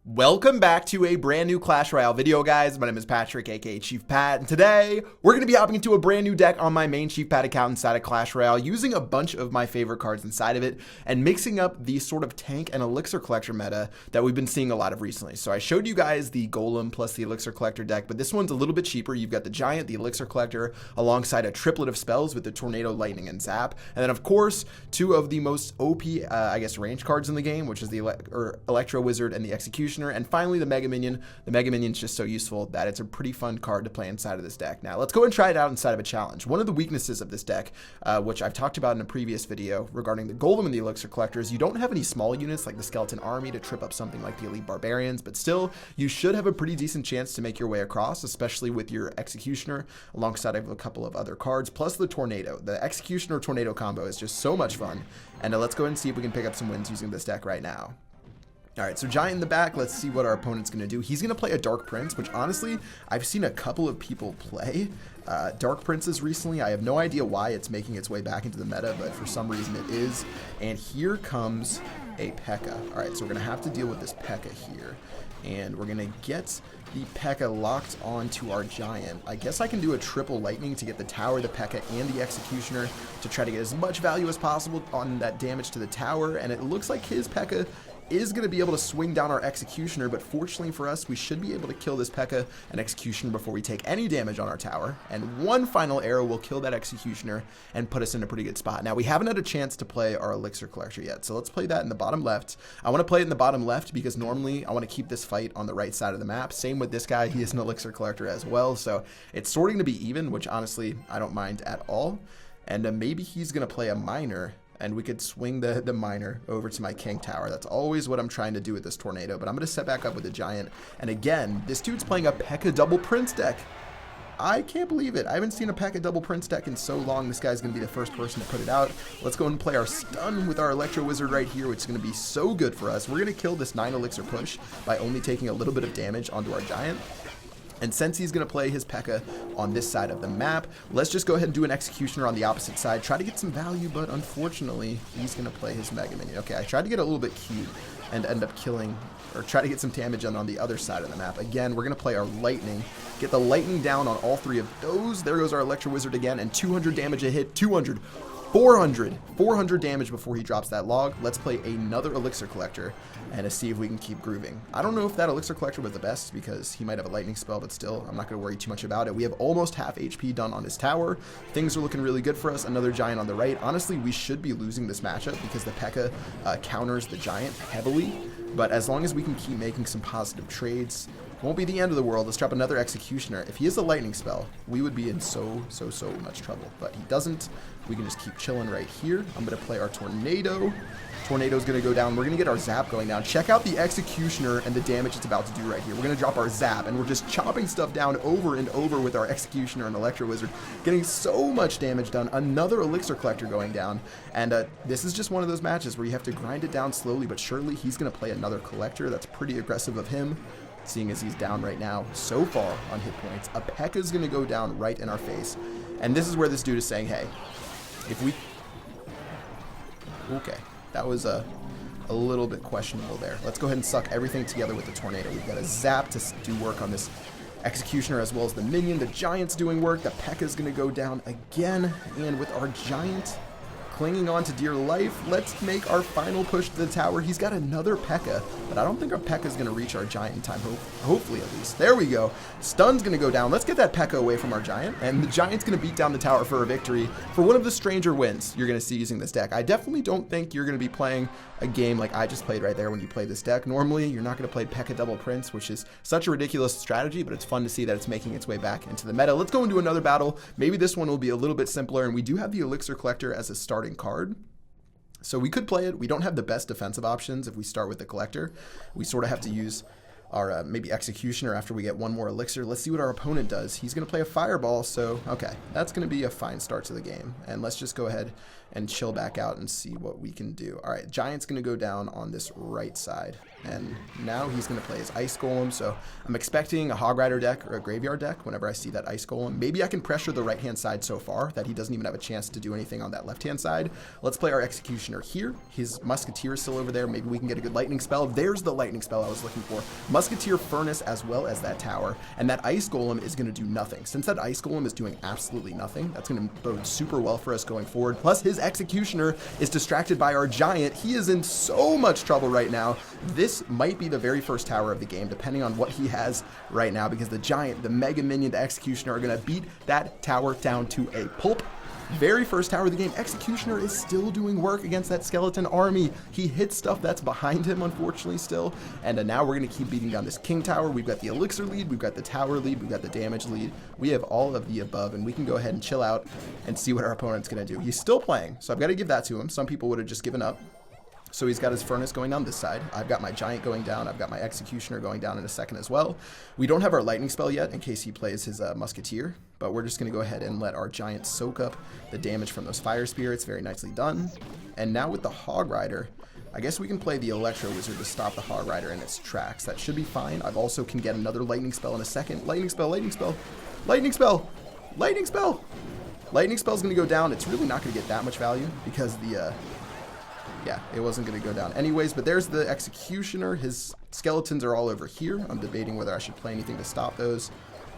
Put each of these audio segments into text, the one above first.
Welcome back to a brand new Clash Royale video, guys. My name is Patrick, aka Chief Pat, and today we're going to be hopping into a brand new deck on my main Chief Pat account inside of Clash Royale, using a bunch of my favorite cards inside of it, and mixing up the sort of tank and elixir collector meta that we've been seeing a lot of recently. So I showed you guys the Golem plus the elixir collector deck, but this one's a little bit cheaper. You've got the Giant, the elixir collector, alongside a triplet of spells with the Tornado, Lightning, and Zap, and then of course two of the most OP, range cards in the game, which is the Electro Wizard and the Executioner, and finally the Mega Minion. The Mega Minion's just so useful that it's a pretty fun card to play inside of this deck. Now let's go and try it out inside of a challenge. One of the weaknesses of this deck, which I've talked about in a previous video regarding the Golem and the Elixir Collector, is you don't have any small units like the Skeleton Army to trip up something like the Elite Barbarians, but still you should have a pretty decent chance to make your way across, especially with your Executioner alongside of a couple of other cards, plus the Tornado. The Executioner Tornado combo is just so much fun, and let's go ahead and see if we can pick up some wins using this deck right now. Alright, so Giant in the back, let's see what our opponent's going to do. He's going to play a Dark Prince, which honestly, I've seen a couple of people play Dark Princes recently. I have no idea why it's making its way back into the meta, but for some reason it is. And here comes a P.E.K.K.A. Alright, so we're going to have to deal with this P.E.K.K.A. here. And we're going to get the P.E.K.K.A. locked onto our Giant. I guess I can do a triple lightning to get the tower, the P.E.K.K.A. and the Executioner to try to get as much value as possible on that damage to the tower. And it looks like his P.E.K.K.A. is going to be able to swing down our Executioner, but fortunately for us, we should be able to kill this P.E.K.K.A. and Executioner before we take any damage on our tower, and one final arrow will kill that Executioner and put us in a pretty good spot. Now, we haven't had a chance to play our Elixir Collector yet, so let's play that in the bottom left. I want to play it in the bottom left because normally I want to keep this fight on the right side of the map. Same with this guy, he is an Elixir Collector as well, so it's sorting to be even, which honestly, I don't mind at all. And maybe he's going to play a Miner, and we could swing the Miner over to my King Tower. That's always what I'm trying to do with this Tornado, but I'm going to set back up with the Giant. And again, this dude's playing a P.E.K.K.A. double Prince deck. I can't believe it. I haven't seen a P.E.K.K.A. double Prince deck in so long. This guy's going to be the first person to put it out. Let's go and play our stun with our Electro Wizard right here, which is going to be so good for us. We're going to kill this 9 Elixir push by only taking a little bit of damage onto our Giant. And since he's going to play his P.E.K.K.A. on this side of the map, let's just go ahead and do an Executioner on the opposite side. Try to get some value, but unfortunately, he's going to play his Mega Minion. Okay, I tried to get a little bit cute and end up killing, or try to get some damage on the other side of the map. Again, we're going to play our Lightning, get the Lightning down on all 3 of those. There goes our Electro Wizard again, and 200 damage a hit, 200, 400 damage before he drops that log. Let's play another Elixir Collector and see if we can keep grooving. I don't know if that Elixir Collector was the best because he might have a lightning spell, but still, I'm not going to worry too much about it. We have almost half HP done on his tower. Things are looking really good for us. Another Giant on the right. Honestly, we should be losing this matchup because the P.E.K.K.A. Counters the Giant heavily, but as long as we can keep making some positive trades, won't be the end of the world. Let's drop another Executioner. If he has a lightning spell, we would be in so much trouble, but he doesn't. We can just keep chilling right here. I'm going to play our Tornado. Tornado's going to go down. We're going to get our Zap going down. Check out the Executioner and the damage it's about to do right here. We're going to drop our Zap, and we're just chopping stuff down over and over with our Executioner and Electro Wizard, getting so much damage done. Another Elixir Collector going down, and this is just one of those matches where you have to grind it down slowly but surely. He's going to play another Collector. That's pretty aggressive of him, seeing as he's down right now so far on hit points. A P.E.K.K.A. is going to go down right in our face, and this is where this dude is saying, hey, if we... Okay, that was a little bit questionable there. Let's go ahead and suck everything together with the Tornado. We've got a Zap to do work on this Executioner as well as the Minion. The Giant's doing work. The P.E.K.K.A. is going to go down again, and with our Giant clinging on to dear life, let's make our final push to the tower. He's got another P.E.K.K.A., but I don't think our P.E.K.K.A. is going to reach our Giant in time, hopefully at least. There we go. Stun's going to go down. Let's get that P.E.K.K.A. away from our Giant, and the Giant's going to beat down the tower for a victory for one of the stranger wins you're going to see using this deck. I definitely don't think you're going to be playing a game like I just played right there when you play this deck. Normally, you're not going to play P.E.K.K.A. double Prince, which is such a ridiculous strategy, but it's fun to see that it's making its way back into the meta. Let's go into another battle. Maybe this one will be a little bit simpler, and we do have the Elixir Collector as a starting card. So we could play it. We don't have the best defensive options if we start with the Collector. We sort of have to use our maybe Executioner after we get one more Elixir. Let's see what our opponent does. He's going to play a Fireball, so okay, that's going to be a fine start to the game. And let's just go ahead and chill back out and see what we can do. All right, Giant's going to go down on this right side, and now he's going to play his Ice Golem, so I'm expecting a Hog Rider deck or a Graveyard deck whenever I see that Ice Golem. Maybe I can pressure the right-hand side so far that he doesn't even have a chance to do anything on that left-hand side. Let's play our Executioner here. His Musketeer is still over there. Maybe we can get a good Lightning Spell. There's the Lightning Spell I was looking for. Musketeer, Furnace, as well as that tower, and that Ice Golem is going to do nothing. Since that Ice Golem is doing absolutely nothing, that's going to bode super well for us going forward. Plus, his Executioner is distracted by our Giant. He is in so much trouble right now. This might be the very first tower of the game, depending on what he has right now, because the Giant, the Mega Minion, the Executioner are going to beat that tower down to a pulp. Very first tower of the game. Executioner is still doing work against that skeleton army. He hits stuff that's behind him, unfortunately, still. And now we're going to keep beating down this King Tower. We've got the Elixir lead, we've got the tower lead, we've got the damage lead. We have all of the above, and we can go ahead and chill out and see what our opponent's going to do. He's still playing, so I've got to give that to him. Some people would have just given up. So he's got his Furnace going down this side. I've got my Giant going down. I've got my Executioner going down in a second as well. We don't have our Lightning Spell yet in case he plays his Musketeer, but we're just going to go ahead and let our Giant soak up the damage from those Fire Spirits. Very nicely done. And now with the Hog Rider, I guess we can play the Electro Wizard to stop the Hog Rider in its tracks. That should be fine. I've also can get another Lightning Spell in a second. Lightning Spell, Lightning Spell, Lightning Spell, Lightning Spell. Lightning Spell is going to go down. It's really not going to get that much value because the... yeah, it wasn't going to go down anyways, but there's the Executioner. His skeletons are all over here. I'm debating whether I should play anything to stop those.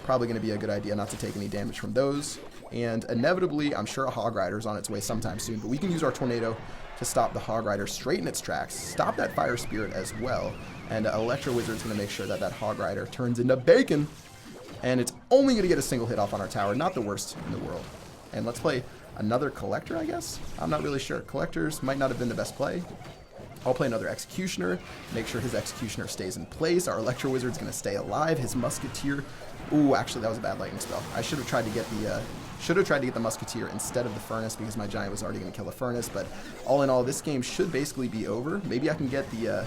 Probably going to be a good idea not to take any damage from those. And inevitably, I'm sure a Hog Rider is on its way sometime soon, but we can use our Tornado to stop the Hog Rider straight in its tracks, stop that Fire Spirit as well, and Electro Wizard's going to make sure that that Hog Rider turns into bacon, and it's only going to get a single hit off on our tower. Not the worst in the world. And let's play another Collector, I guess? I'm not really sure. Collectors might not have been the best play. I'll play another Executioner, make sure his Executioner stays in place. Our Electro Wizard's going to stay alive. His Musketeer... ooh, actually, that was a bad Lightning Spell. I should have tried to get the Musketeer instead of the Furnace because my Giant was already going to kill the Furnace, but all in all, this game should basically be over. Maybe I can get the...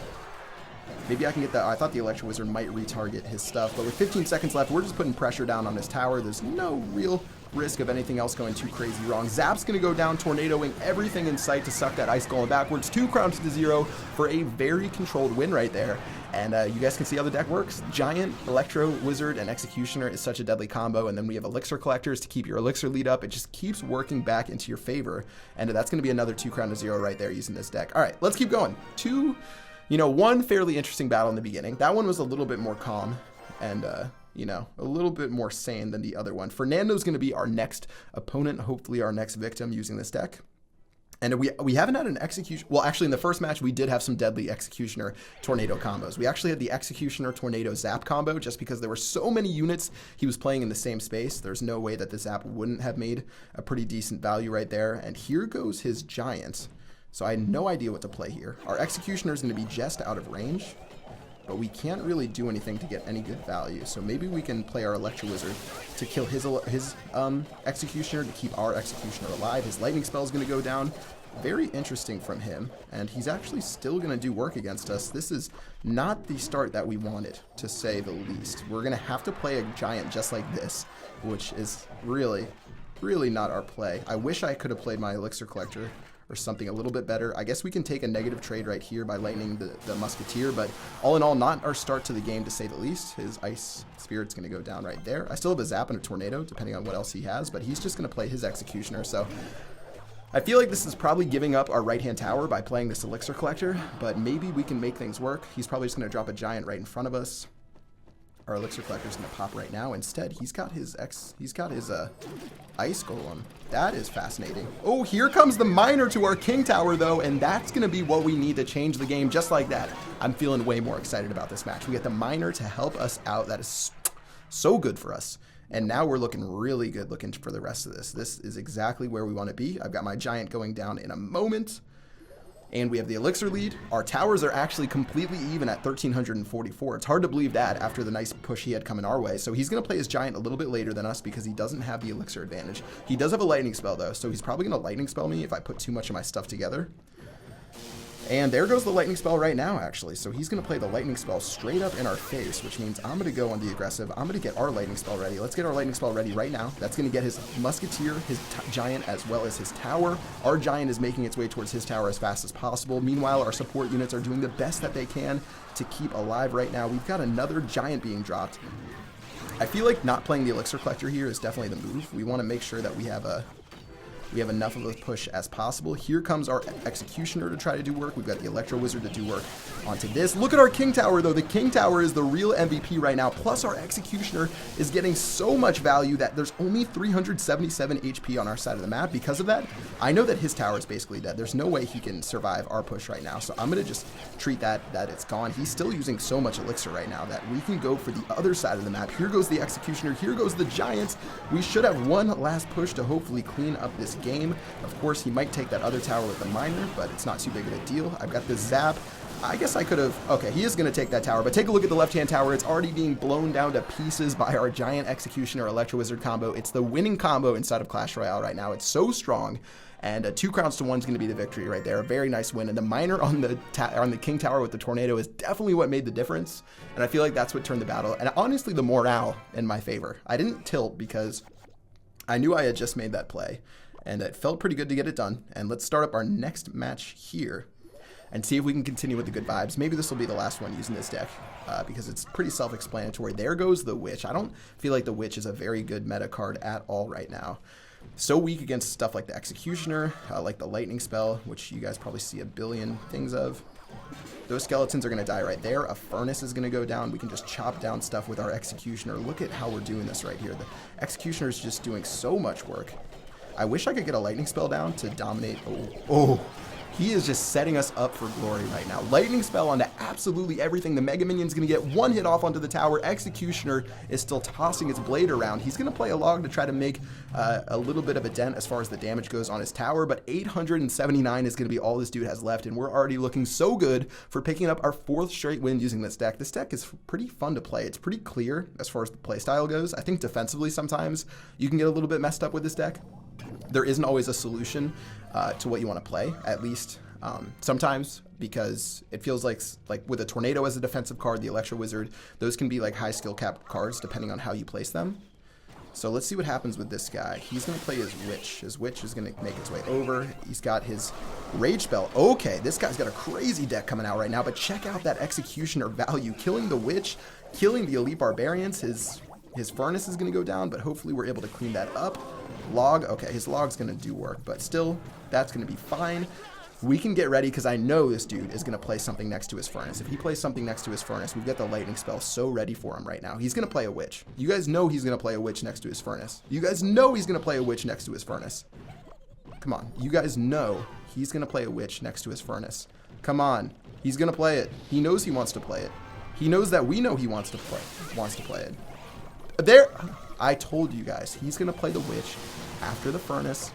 I thought the Electro Wizard might retarget his stuff, but with 15 seconds left, we're just putting pressure down on his tower. There's no real risk of anything else going too crazy wrong. Zap's going to go down, tornadoing everything in sight to suck that Ice Golem backwards. 2 crowns to 0 for a very controlled win right there. And you guys can see how the deck works. Giant, Electro Wizard, and Executioner is such a deadly combo. And then we have Elixir Collectors to keep your Elixir lead up. It just keeps working back into your favor. And that's going to be another 2 crown to 0 right there using this deck. All right, let's keep going. One fairly interesting battle in the beginning. That one was a little bit more calm and, a little bit more sane than the other one. Fernando's going to be our next opponent, hopefully our next victim using this deck. And we haven't had an Executioner... well, actually, in the first match, we did have some deadly Executioner Tornado combos. We actually had the Executioner Tornado Zap combo just because there were so many units he was playing in the same space. There's no way that the Zap wouldn't have made a pretty decent value right there. And here goes his Giant. So I had no idea what to play here. Our Executioner is going to be just out of range, but we can't really do anything to get any good value. So maybe we can play our Electro Wizard to kill his Executioner to keep our Executioner alive. His Lightning Spell is going to go down. Very interesting from him, and he's actually still going to do work against us. This is not the start that we wanted, to say the least. We're going to have to play a Giant just like this, which is really, really not our play. I wish I could have played my Elixir Collector or something a little bit better. I guess we can take a negative trade right here by lightning the Musketeer, but all in all, not our start to the game, to say the least. His Ice Spirit's going to go down right there. I still have a Zap and a Tornado, depending on what else he has, but he's just going to play his Executioner, so I feel like this is probably giving up our right-hand tower by playing this Elixir Collector, but maybe we can make things work. He's probably just going to drop a Giant right in front of us. Our Elixir Collector's going to pop right now. Instead, he's got his Ice Golem. That is fascinating. Oh, here comes the Miner to our King Tower, though, and that's going to be what we need to change the game just like that. I'm feeling way more excited about this match. We get the Miner to help us out. That is so good for us. And now we're looking really good looking for the rest of this. This is exactly where we want to be. I've got my Giant going down in a moment. And we have the Elixir lead. Our towers are actually completely even at 1,344. It's hard to believe that after the nice push he had coming our way. So he's going to play his Giant a little bit later than us because he doesn't have the Elixir advantage. He does have a Lightning Spell, though, so he's probably going to Lightning Spell me if I put too much of my stuff together. And there goes the lightning spell right now, actually. So he's going to play the lightning spell straight up in our face, which means I'm going to go on the aggressive. I'm going to get our lightning spell ready. Let's get our lightning spell ready right now. That's going to get his musketeer, his giant, as well as his tower. Our giant is making its way towards his tower as fast as possible. Meanwhile, our support units are doing the best that they can to keep alive right now. We've got another giant being dropped. I feel like not playing the elixir collector here is definitely the move. We want to make sure that we have enough of a push as possible. Here comes our executioner to try to do work. We've got the Electro Wizard to do work onto this. Look at our King Tower, though. The King Tower is the real MVP right now. Plus, our executioner is getting so much value that there's only 377 HP on our side of the map. Because of that, I know that his tower is basically dead. There's no way he can survive our push right now. So I'm going to just treat that it's gone. He's still using so much elixir right now that we can go for the other side of the map. Here goes the executioner. Here goes the giants. We should have one last push to hopefully clean up this game. Of course, he might take that other tower with the miner, but it's not too big of a deal. I've got the zap. I guess I could have... Okay, he is going to take that tower, but take a look at the left-hand tower. It's already being blown down to pieces by our giant executioner Electro Wizard combo. It's the winning combo inside of Clash Royale right now. It's so strong, and 2 crowns to 1 is going to be the victory right there. A very nice win, and the miner on the King Tower with the tornado is definitely what made the difference, and I feel like that's what turned the battle, and honestly, the morale in my favor. I didn't tilt because I knew I had just made that play, and it felt pretty good to get it done. And let's start up our next match here and see if we can continue with the good vibes. Maybe this will be the last one using this deck because it's pretty self-explanatory. There goes the Witch. I don't feel like the Witch is a very good meta card at all right now. So weak against stuff like the Executioner, like the Lightning Spell, which you guys probably see a billion things of. Those skeletons are going to die right there. A Furnace is going to go down. We can just chop down stuff with our Executioner. Look at how we're doing this right here. The Executioner is just doing so much work. I wish I could get a lightning spell down to dominate. Oh, he is just setting us up for glory right now. Lightning spell onto absolutely everything. The Mega Minion's going to get one hit off onto the tower. Executioner is still tossing its blade around. He's going to play a log to try to make a little bit of a dent as far as the damage goes on his tower, but 879 is going to be all this dude has left, and we're already looking so good for picking up our 4th straight win using this deck. This deck is pretty fun to play. It's pretty clear as far as the playstyle goes. I think defensively sometimes you can get a little bit messed up with this deck. There isn't always a solution to what you want to play, at least sometimes, because it feels like with a Tornado as a defensive card, the Electro Wizard, those can be like high skill cap cards depending on how you place them. So let's see what happens with this guy. He's going to play his Witch. His Witch is going to make its way over. He's got his Rage Spell. Okay, this guy's got a crazy deck coming out right now, but check out that Executioner value. Killing the Witch, killing the Elite Barbarians. His Furnace is going to go down, but hopefully we're able to clean that up. Log, okay, his Log's going to do work, but still, that's going to be fine. We can get ready because I know this dude is going to play something next to his Furnace. If he plays something next to his Furnace, we've got the Lightning Spell so ready for him right now. He's going to play a Witch. You guys know he's going to play a Witch next to his Furnace. You guys know he's going to play a Witch next to his Furnace. Come on. You guys know he's going to play a Witch next to his Furnace. Come on. He's going to play it. He knows he wants to play it. He knows that we know he wants to play it. There, I told you guys, he's going to play the Witch after the Furnace.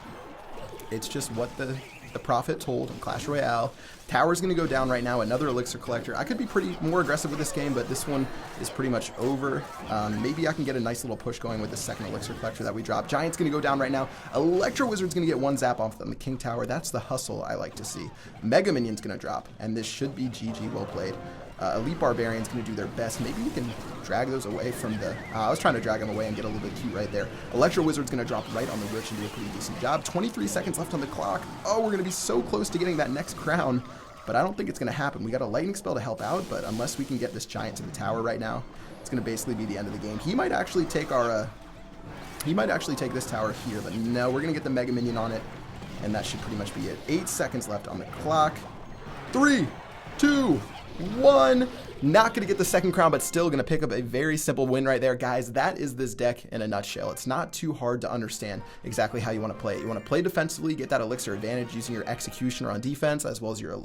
It's just what the Prophet told in Clash Royale. Tower's going to go down right now. Another Elixir Collector. I could be pretty more aggressive with this game, but this one is pretty much over. Maybe I can get a nice little push going with the second Elixir Collector that we dropped. Giant's going to go down right now. Electro Wizard's going to get one zap off on the King Tower. That's the hustle I like to see. Mega Minion's going to drop, and this should be GG. Well played. Elite Barbarian's going to do their best. Maybe we can drag those away from the... I was trying to drag them away and get a little bit cute right there. Electro Wizard's going to drop right on the Witch and do a pretty decent job. 23 seconds left on the clock. Oh, we're going to be so close to getting that next crown, but I don't think it's going to happen. We got a Lightning Spell to help out, but unless we can get this Giant to the tower right now, it's going to basically be the end of the game. He might actually take our... he might actually take this tower here, but no, we're going to get the Mega Minion on it, and that should pretty much be it. 8 seconds left on the clock. 3, 2, 1. Not going to get the second crown, but still going to pick up a very simple win right there. Guys, that is this deck in a nutshell. It's not too hard to understand exactly how you want to play it. You want to play defensively, get that Elixir advantage using your Executioner on defense, as well as your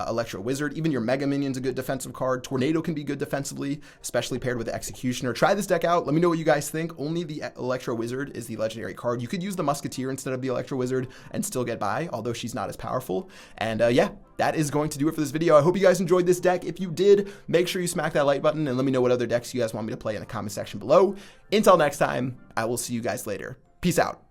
Electro Wizard. Even your Mega Minion's a good defensive card. Tornado can be good defensively, especially paired with the Executioner. Try this deck out. Let me know what you guys think. Only the Electro Wizard is the legendary card. You could use the Musketeer instead of the Electro Wizard and still get by, although she's not as powerful. And yeah, that is going to do it for this video. I hope you guys enjoyed this deck. If you did, make sure you smack that like button and let me know what other decks you guys want me to play in the comment section below. Until next time, I will see you guys later. Peace out.